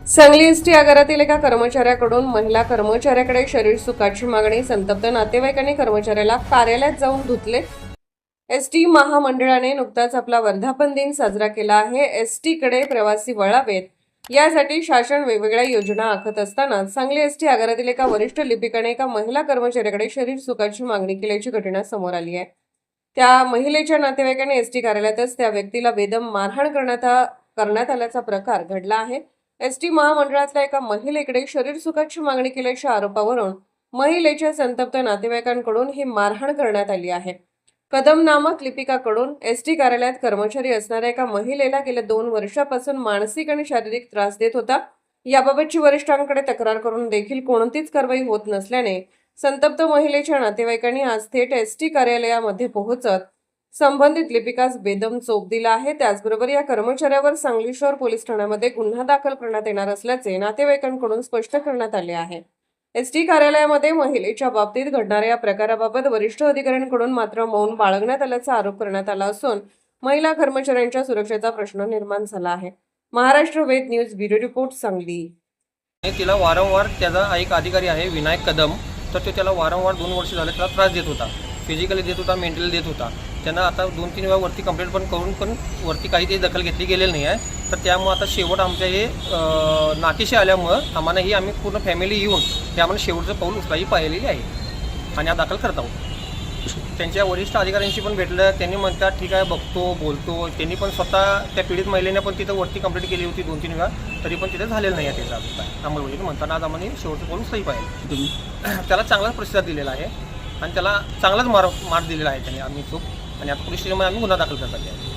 Sangli ST आगारातील एका कर्मचाऱ्याकडून महिला कर्मचाऱ्याकडे शरीर सुखाची मागणी. संतप्त नातेवाईकांनी कर्मचाऱ्याला कार्यालयात जाऊन धुतले. एसटी महामंडळाने नुकताच आपला वर्धापन दिन साजरा केला आहे. एसटी कडे प्रवासी वळावेत यासाठी शासन वेगवेगळ्या योजना आखत असताना सांगली एसटी आगारातील एका वरिष्ठ लिपिकाने एका महिला कर्मचाऱ्याकडे शरीर सुखाची मागणी केल्याची घटना समोर आली आहे. त्या महिलेच्या नातेवाईकांनी एसटी कार्यालयातच त्या व्यक्तीला बेदम मारहाण करण्यात आल्याचा प्रकार घडला आहे. एसटी महामंडळातल्या एका महिलेकडे शरीर सुखाची मागणी केल्याच्या आरोपावरून महिलेच्या संतप्त नातेवाईकांकडून ही मारहाण करण्यात आली आहे. कदम नामक लिपिकाकडून एसटी कार्यालयात कर्मचारी असणाऱ्या एका महिलेला गेल्या 2 वर्षापासून मानसिक आणि शारीरिक त्रास देत होता. याबाबतची वरिष्ठांकडे तक्रार करून देखील कोणतीच कारवाई होत नसल्याने संतप्त महिलेच्या नातेवाईकांनी आज थेट एसटी कार्यालयामध्ये पोहोचत संबंधित लिपिकास बेदम चोप दिला आहे. त्याचबरोबर या कर्मचाऱ्यावर सांगली शहर पोलीस ठाण्यामध्ये गुन्हा दाखल करण्यात येणार असल्याचे नातेवाईकांकडून स्पष्ट करण्यात आले आहे. एसटी कार्यालयामध्ये महिलेच्या बाबतीत घडणाऱ्या या प्रकाराबाबत वरिष्ठ अधिकाऱ्यांकडून मात्र मौन बाळगण्यात आल्याचा आरोप करण्यात आला असून महिला कर्मचाऱ्यांच्या सुरक्षेचा प्रश्न निर्माण झाला आहे. महाराष्ट्र वेद न्यूज ब्युरो रिपोर्ट सांगली. तिला वारंवार त्याचा एक अधिकारी आहे विनायक कदम, तर तो त्याला वारंवार 2 वर्ष झाले त्याला त्रास देत होता. फिजिकली देत होता, मेंटली देत होता. त्यांना आता 2-3 वेळा वरती कंप्लेंट पण करून पण वरती काही ते दखल घेतली गेलेली नाही आहे. तर त्यामुळे आता शेवट आमच्या हे नातीशी आल्यामुळं आम्ही पूर्ण फॅमिली येऊन हे आम्हाला शेवटचं पाऊल उचलायची पाहिलेली आहे आणि हा दाखल करत आहोत. त्यांच्या वरिष्ठ अधिकाऱ्यांशी पण भेटलं. त्यांनी म्हणतात ठीक आहे बघतो बोलतो. त्यांनी पण स्वतः त्या पीडित महिलेने पण तिथं वरती कंप्लेंट केली होती 2-3 वेळा, तरी पण तिथे झालेलं नाही आहे त्याचा अभिप्राय. अंमलबजावणी म्हणताना आज आम्हाला शेवटचं पाऊल उचलायची पाहिजे. त्याला चांगलाच प्रतिसाद दिलेला आहे आणि त्याला चांगलाच मार दिलेला आहे त्यांनी आम्ही चूक आणि आता पोलीस स्टेशनमध्ये आम्ही गुन्हा दाखल करत आहे.